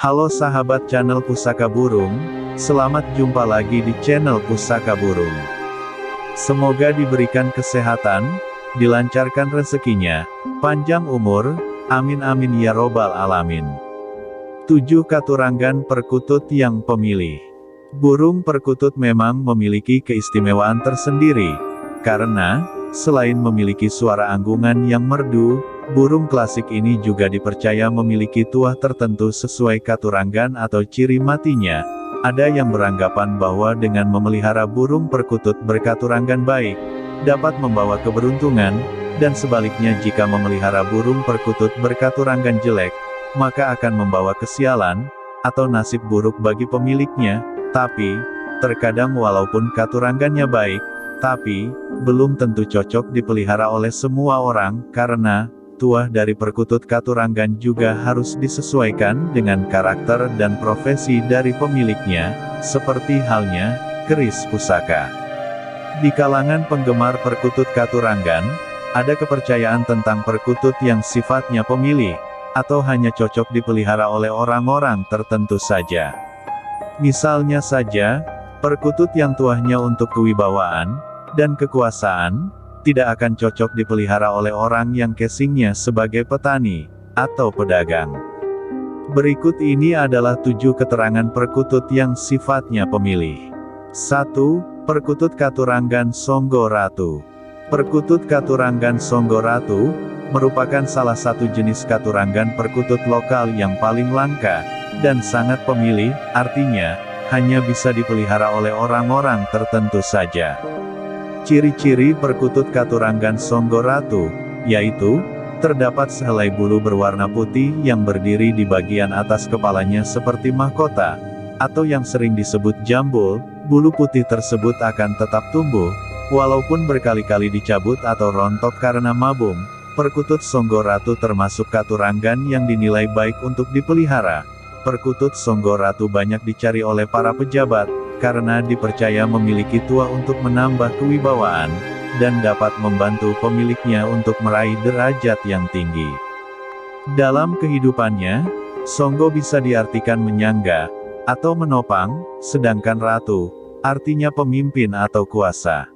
Halo sahabat channel Pusaka Burung, selamat jumpa lagi di channel Pusaka Burung. Semoga diberikan kesehatan, dilancarkan rezekinya, panjang umur, amin amin ya robbal alamin. 7 Katuranggan Perkutut yang Pemilih. Burung perkutut memang memiliki keistimewaan tersendiri, karena, selain memiliki suara anggungan yang merdu, burung klasik ini juga dipercaya memiliki tuah tertentu sesuai katuranggan atau ciri matinya. Ada yang beranggapan bahwa dengan memelihara burung perkutut berkaturanggan baik, dapat membawa keberuntungan, dan sebaliknya jika memelihara burung perkutut berkaturanggan jelek, maka akan membawa kesialan, atau nasib buruk bagi pemiliknya. Tapi, terkadang walaupun katuranggannya baik, tapi, belum tentu cocok dipelihara oleh semua orang, karena, tuah dari perkutut katuranggan juga harus disesuaikan dengan karakter dan profesi dari pemiliknya, seperti halnya, keris pusaka. Di kalangan penggemar perkutut katuranggan, ada kepercayaan tentang perkutut yang sifatnya pemilih, atau hanya cocok dipelihara oleh orang-orang tertentu saja. Misalnya saja, perkutut yang tuahnya untuk kewibawaan, dan kekuasaan, tidak akan cocok dipelihara oleh orang yang casingnya sebagai petani, atau pedagang. Berikut ini adalah 7 keterangan perkutut yang sifatnya pemilih. 1. Perkutut Katuranggan Songgo Ratu. Perkutut Katuranggan Songgo Ratu, merupakan salah satu jenis katuranggan perkutut lokal yang paling langka, dan sangat pemilih, artinya, hanya bisa dipelihara oleh orang-orang tertentu saja. Ciri-ciri perkutut katuranggan Songgo Ratu, yaitu, terdapat sehelai bulu berwarna putih yang berdiri di bagian atas kepalanya seperti mahkota, atau yang sering disebut jambul. Bulu putih tersebut akan tetap tumbuh, walaupun berkali-kali dicabut atau rontok karena mabung. Perkutut Songgo Ratu termasuk katuranggan yang dinilai baik untuk dipelihara. Perkutut Songgo Ratu banyak dicari oleh para pejabat, karena dipercaya memiliki tuah untuk menambah kewibawaan, dan dapat membantu pemiliknya untuk meraih derajat yang tinggi. Dalam kehidupannya, Songgo bisa diartikan menyangga, atau menopang, sedangkan Ratu, artinya pemimpin atau kuasa.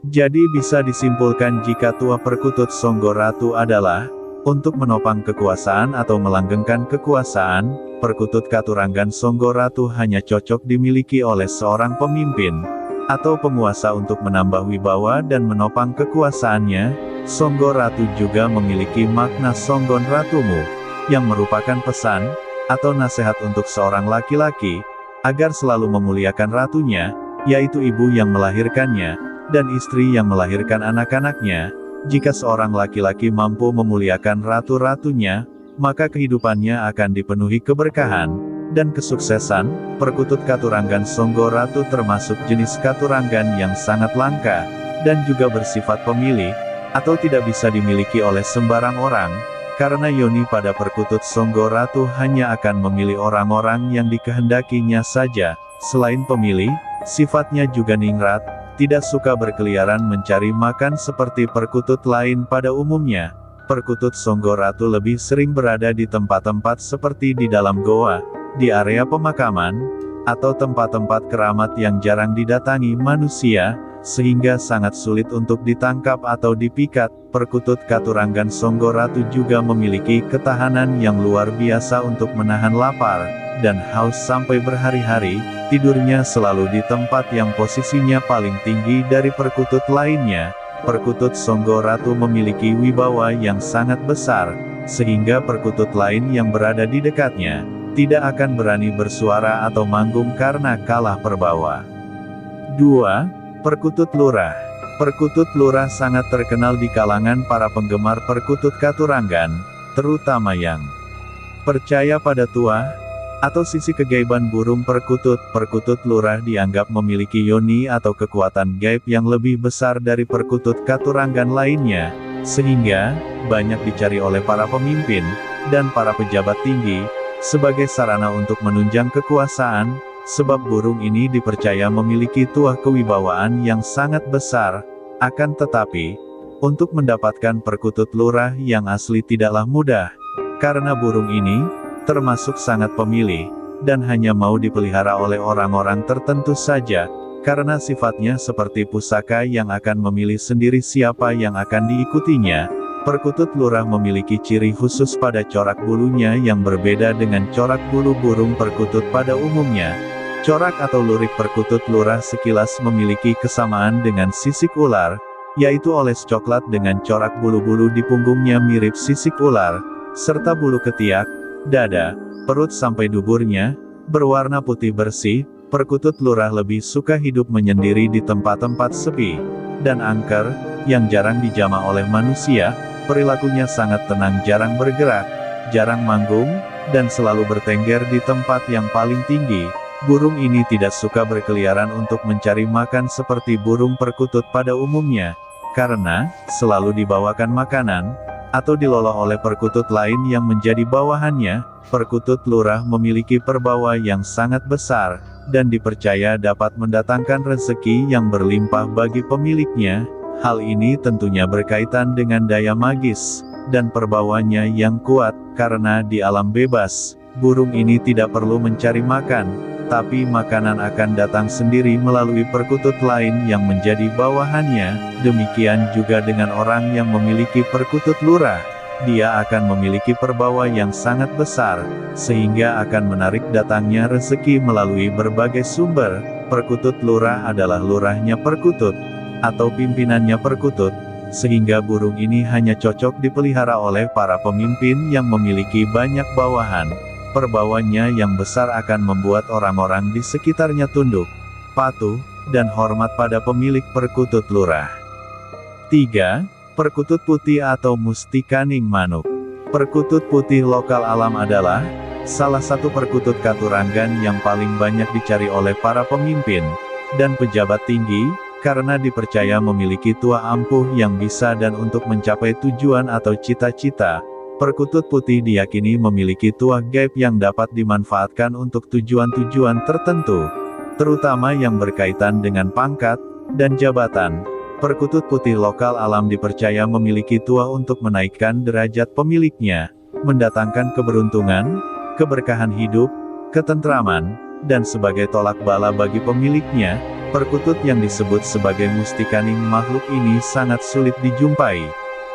Jadi bisa disimpulkan jika tuah perkutut Songgo Ratu adalah, untuk menopang kekuasaan atau melanggengkan kekuasaan, perkutut katuranggan Songgo Ratu hanya cocok dimiliki oleh seorang pemimpin, atau penguasa untuk menambah wibawa dan menopang kekuasaannya. Songgo Ratu juga memiliki makna Songgon Ratumu, yang merupakan pesan, atau nasihat untuk seorang laki-laki, agar selalu memuliakan ratunya, yaitu ibu yang melahirkannya, dan istri yang melahirkan anak-anaknya. Jika seorang laki-laki mampu memuliakan ratu-ratunya, maka kehidupannya akan dipenuhi keberkahan, dan kesuksesan. Perkutut katuranggan Songgo Ratu termasuk jenis katuranggan yang sangat langka, dan juga bersifat pemilih, atau tidak bisa dimiliki oleh sembarang orang, karena yoni pada perkutut Songgo Ratu hanya akan memilih orang-orang yang dikehendakinya saja. Selain pemilih, sifatnya juga ningrat, tidak suka berkeliaran mencari makan seperti perkutut lain pada umumnya. Perkutut Songgo Ratu lebih sering berada di tempat-tempat seperti di dalam goa, di area pemakaman, atau tempat-tempat keramat yang jarang didatangi manusia, sehingga sangat sulit untuk ditangkap atau dipikat. Perkutut katuranggan Songgo Ratu juga memiliki ketahanan yang luar biasa untuk menahan lapar dan haus sampai berhari-hari. Tidurnya selalu di tempat yang posisinya paling tinggi dari perkutut lainnya. Perkutut Songgo Ratu memiliki wibawa yang sangat besar, sehingga perkutut lain yang berada di dekatnya, tidak akan berani bersuara atau manggung karena kalah perbawa. 2. Perkutut Lurah. Perkutut lurah sangat terkenal di kalangan para penggemar perkutut katuranggan, terutama yang percaya pada tuah, atau sisi kegaiban burung perkutut. Perkutut lurah dianggap memiliki yoni atau kekuatan gaib yang lebih besar dari perkutut katuranggan lainnya, sehingga, banyak dicari oleh para pemimpin, dan para pejabat tinggi, sebagai sarana untuk menunjang kekuasaan, sebab burung ini dipercaya memiliki tuah kewibawaan yang sangat besar. Akan tetapi, untuk mendapatkan perkutut lurah yang asli tidaklah mudah, karena burung ini termasuk sangat pemilih, dan hanya mau dipelihara oleh orang-orang tertentu saja, karena sifatnya seperti pusaka yang akan memilih sendiri siapa yang akan diikutinya. Perkutut lurah memiliki ciri khusus pada corak bulunya yang berbeda dengan corak bulu burung perkutut pada umumnya. Corak atau lurik perkutut lurah sekilas memiliki kesamaan dengan sisik ular, yaitu oles coklat dengan corak bulu-bulu di punggungnya mirip sisik ular, serta bulu ketiak, dada, perut sampai duburnya, berwarna putih bersih. Perkutut lurah lebih suka hidup menyendiri di tempat-tempat sepi dan angker, yang jarang dijamah oleh manusia. Perilakunya sangat tenang, jarang bergerak, jarang manggung, dan selalu bertengger di tempat yang paling tinggi. Burung ini tidak suka berkeliaran untuk mencari makan seperti burung perkutut pada umumnya, karena selalu dibawakan makanan, atau diloloh oleh perkutut lain yang menjadi bawahannya. Perkutut lurah memiliki perbawa yang sangat besar, dan dipercaya dapat mendatangkan rezeki yang berlimpah bagi pemiliknya. Hal ini tentunya berkaitan dengan daya magis, dan perbawanya yang kuat, karena di alam bebas, burung ini tidak perlu mencari makan, tapi makanan akan datang sendiri melalui perkutut lain yang menjadi bawahannya. Demikian juga dengan orang yang memiliki perkutut lurah. Dia akan memiliki perbawa yang sangat besar, sehingga akan menarik datangnya rezeki melalui berbagai sumber. Perkutut lurah adalah lurahnya perkutut, atau pimpinannya perkutut, sehingga burung ini hanya cocok dipelihara oleh para pemimpin yang memiliki banyak bawahan. Perbawanya yang besar akan membuat orang-orang di sekitarnya tunduk, patuh, dan hormat pada pemilik perkutut lurah. 3. Perkutut putih atau mustikaning manuk. Perkutut putih lokal alam adalah salah satu perkutut katuranggan yang paling banyak dicari oleh para pemimpin dan pejabat tinggi, karena dipercaya memiliki tuah ampuh yang bisa dan untuk mencapai tujuan atau cita-cita. Perkutut putih diyakini memiliki tuah gaib yang dapat dimanfaatkan untuk tujuan-tujuan tertentu, terutama yang berkaitan dengan pangkat dan jabatan. Perkutut putih lokal alam dipercaya memiliki tuah untuk menaikkan derajat pemiliknya, mendatangkan keberuntungan, keberkahan hidup, ketentraman, dan sebagai tolak bala bagi pemiliknya. Perkutut yang disebut sebagai mustikaning makhluk ini sangat sulit dijumpai,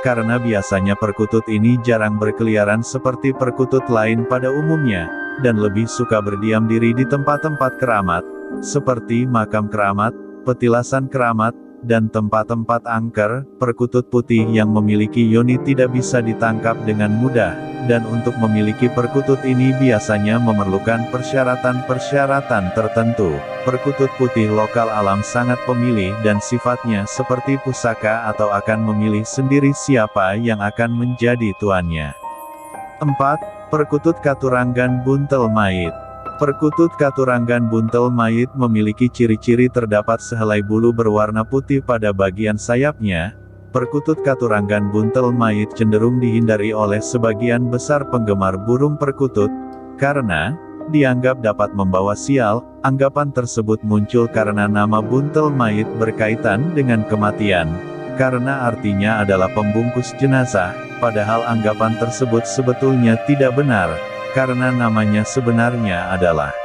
karena biasanya perkutut ini jarang berkeliaran seperti perkutut lain pada umumnya, dan lebih suka berdiam diri di tempat-tempat keramat, seperti makam keramat, petilasan keramat, dan tempat-tempat angker. Perkutut putih yang memiliki yoni tidak bisa ditangkap dengan mudah, dan untuk memiliki perkutut ini biasanya memerlukan persyaratan-persyaratan tertentu. Perkutut putih lokal alam sangat pemilih dan sifatnya seperti pusaka atau akan memilih sendiri siapa yang akan menjadi tuannya. 4. Perkutut katuranggan buntel mait. Perkutut katuranggan buntel mait memiliki ciri-ciri terdapat sehelai bulu berwarna putih pada bagian sayapnya. Perkutut katuranggan buntel mait cenderung dihindari oleh sebagian besar penggemar burung perkutut, karena dianggap dapat membawa sial. Anggapan tersebut muncul karena nama buntel mait berkaitan dengan kematian, karena artinya adalah pembungkus jenazah, padahal anggapan tersebut sebetulnya tidak benar, karena namanya sebenarnya adalah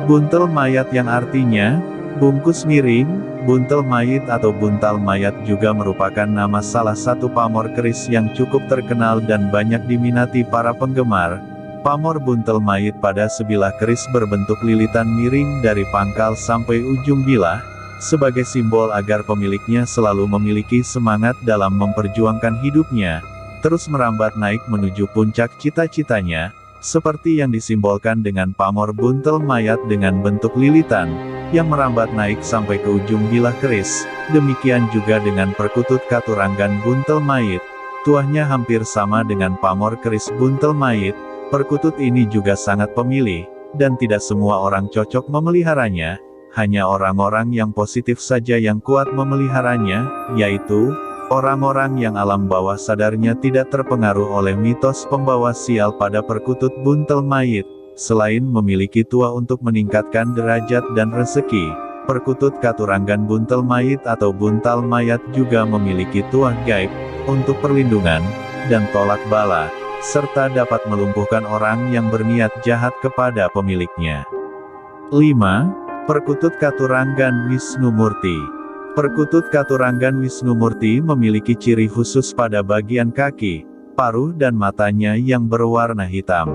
buntel mayat yang artinya bungkus miring. Buntel mayit atau buntal mayat juga merupakan nama salah satu pamor keris yang cukup terkenal dan banyak diminati para penggemar. Pamor buntel mayit pada sebilah keris berbentuk lilitan miring dari pangkal sampai ujung bilah, sebagai simbol agar pemiliknya selalu memiliki semangat dalam memperjuangkan hidupnya, terus merambat naik menuju puncak cita-citanya, seperti yang disimbolkan dengan pamor buntel mayat dengan bentuk lilitan, yang merambat naik sampai ke ujung bilah keris. Demikian juga dengan perkutut katuranggan buntel mait. Tuahnya hampir sama dengan pamor keris buntel mait. Perkutut ini juga sangat pemilih, dan tidak semua orang cocok memeliharanya, hanya orang-orang yang positif saja yang kuat memeliharanya, yaitu orang-orang yang alam bawah sadarnya tidak terpengaruh oleh mitos pembawa sial pada perkutut buntel mait. Selain memiliki tuah untuk meningkatkan derajat dan rezeki, perkutut katuranggan buntel mait atau buntal mayat juga memiliki tuah gaib, untuk perlindungan, dan tolak bala. serta dapat melumpuhkan orang yang berniat jahat kepada pemiliknya. 5. Perkutut Katuranggan Wisnumurti. Perkutut Katuranggan Wisnumurti memiliki ciri khusus pada bagian kaki, paruh dan matanya yang berwarna hitam.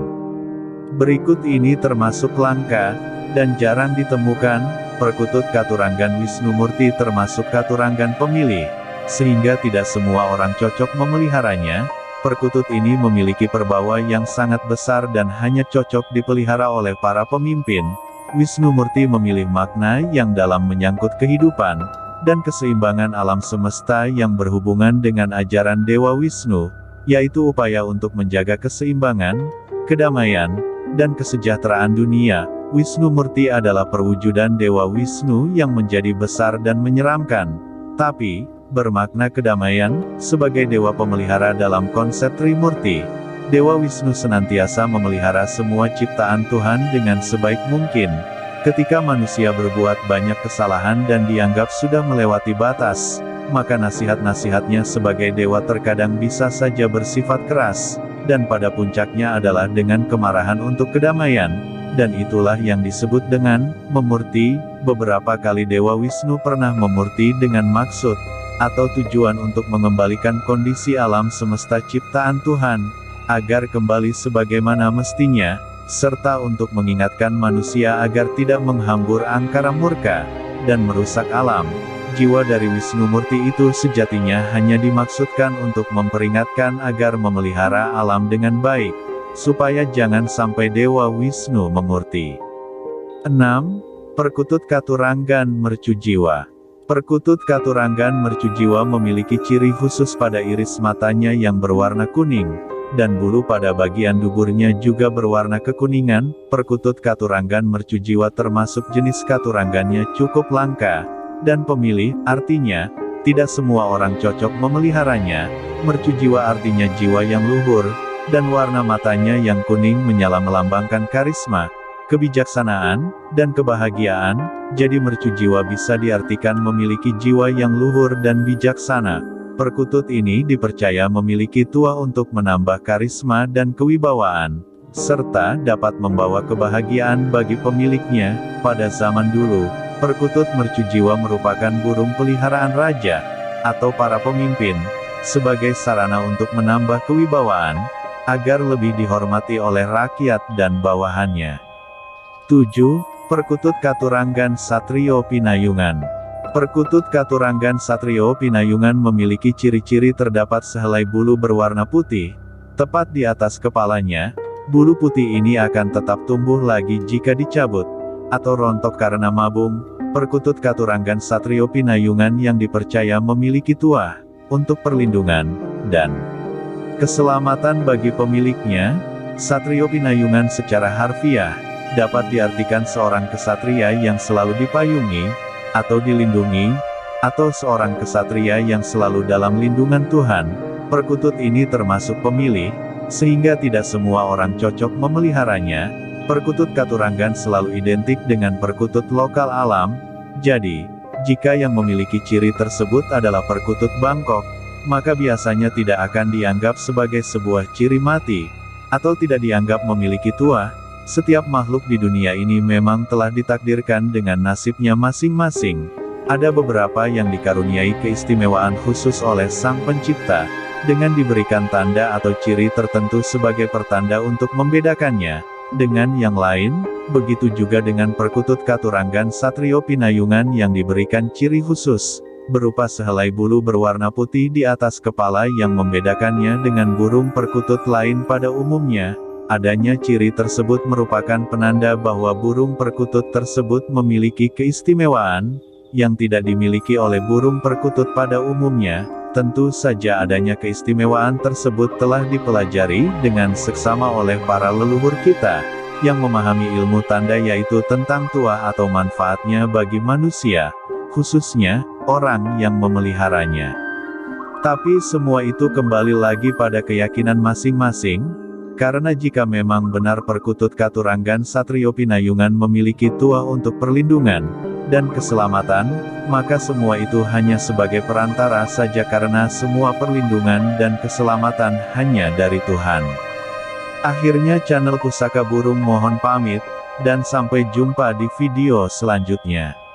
Berikut ini termasuk langka, dan jarang ditemukan. Perkutut Katuranggan Wisnumurti termasuk katuranggan pemilih, sehingga tidak semua orang cocok memeliharanya. Perkutut ini memiliki perbawa yang sangat besar dan hanya cocok dipelihara oleh para pemimpin. Wisnumurti memilih makna yang dalam menyangkut kehidupan, dan keseimbangan alam semesta yang berhubungan dengan ajaran Dewa Wisnu, yaitu upaya untuk menjaga keseimbangan, kedamaian, dan kesejahteraan dunia. Wisnumurti adalah perwujudan Dewa Wisnu yang menjadi besar dan menyeramkan, tapi bermakna kedamaian. Sebagai dewa pemelihara dalam konsep Trimurti, Dewa Wisnu senantiasa memelihara semua ciptaan Tuhan dengan sebaik mungkin. Ketika manusia berbuat banyak kesalahan dan dianggap sudah melewati batas, maka nasihat-nasihatnya sebagai dewa terkadang bisa saja bersifat keras, dan pada puncaknya adalah dengan kemarahan untuk kedamaian, dan itulah yang disebut dengan memurti. Beberapa kali Dewa Wisnu pernah memurti dengan maksud atau tujuan untuk mengembalikan kondisi alam semesta ciptaan Tuhan, agar kembali sebagaimana mestinya, serta untuk mengingatkan manusia agar tidak menghambur angkara murka, dan merusak alam. Jiwa dari Wisnumurti itu sejatinya hanya dimaksudkan untuk memperingatkan agar memelihara alam dengan baik, supaya jangan sampai Dewa Wisnu memurti. 6. Perkutut Katuranggan Mercujiwa. Perkutut Katuranggan Mercujiwa memiliki ciri khusus pada iris matanya yang berwarna kuning, dan bulu pada bagian duburnya juga berwarna kekuningan. Perkutut Katuranggan Mercujiwa termasuk jenis katuranggannya cukup langka dan pemilih, artinya, tidak semua orang cocok memeliharanya. Mercujiwa artinya jiwa yang luhur, dan warna matanya yang kuning menyala melambangkan karisma, kebijaksanaan, dan kebahagiaan. Jadi mercujiwa bisa diartikan memiliki jiwa yang luhur dan bijaksana. Perkutut ini dipercaya memiliki tuah untuk menambah karisma dan kewibawaan, serta dapat membawa kebahagiaan bagi pemiliknya. Pada zaman dulu, perkutut mercujiwa merupakan burung peliharaan raja, atau para pemimpin, sebagai sarana untuk menambah kewibawaan, agar lebih dihormati oleh rakyat dan bawahannya. 7. Perkutut Katuranggan Satrio Pinayungan. Perkutut Katuranggan Satrio Pinayungan memiliki ciri-ciri terdapat sehelai bulu berwarna putih, tepat di atas kepalanya. Bulu putih ini akan tetap tumbuh lagi jika dicabut, atau rontok karena mabung. Perkutut Katuranggan Satrio Pinayungan yang dipercaya memiliki tuah untuk perlindungan dan keselamatan bagi pemiliknya. Satrio Pinayungan secara harfiah dapat diartikan seorang kesatria yang selalu dipayungi atau dilindungi, atau seorang kesatria yang selalu dalam lindungan Tuhan. Perkutut ini termasuk pemilih, sehingga tidak semua orang cocok memeliharanya. Perkutut Katuranggan selalu identik dengan perkutut lokal alam. Jadi, jika yang memiliki ciri tersebut adalah perkutut Bangkok, maka biasanya tidak akan dianggap sebagai sebuah ciri mati, atau tidak dianggap memiliki tuah. Setiap makhluk di dunia ini memang telah ditakdirkan dengan nasibnya masing-masing. Ada beberapa yang dikaruniai keistimewaan khusus oleh Sang Pencipta, dengan diberikan tanda atau ciri tertentu sebagai pertanda untuk membedakannya dengan yang lain. Begitu juga dengan perkutut Katuranggan Satrio Pinayungan yang diberikan ciri khusus, berupa sehelai bulu berwarna putih di atas kepala yang membedakannya dengan burung perkutut lain pada umumnya. Adanya ciri tersebut merupakan penanda bahwa burung perkutut tersebut memiliki keistimewaan yang tidak dimiliki oleh burung perkutut pada umumnya. Tentu saja adanya keistimewaan tersebut telah dipelajari dengan seksama oleh para leluhur kita, yang memahami ilmu tanda, yaitu tentang tuah atau manfaatnya bagi manusia, khususnya orang yang memeliharanya. Tapi semua itu kembali lagi pada keyakinan masing-masing, karena jika memang benar perkutut Katuranggan Satrio Pinayungan memiliki tuah untuk perlindungan dan keselamatan, maka semua itu hanya sebagai perantara saja, karena semua perlindungan dan keselamatan hanya dari Tuhan. Akhirnya channel Pusaka Burung mohon pamit, dan sampai jumpa di video selanjutnya.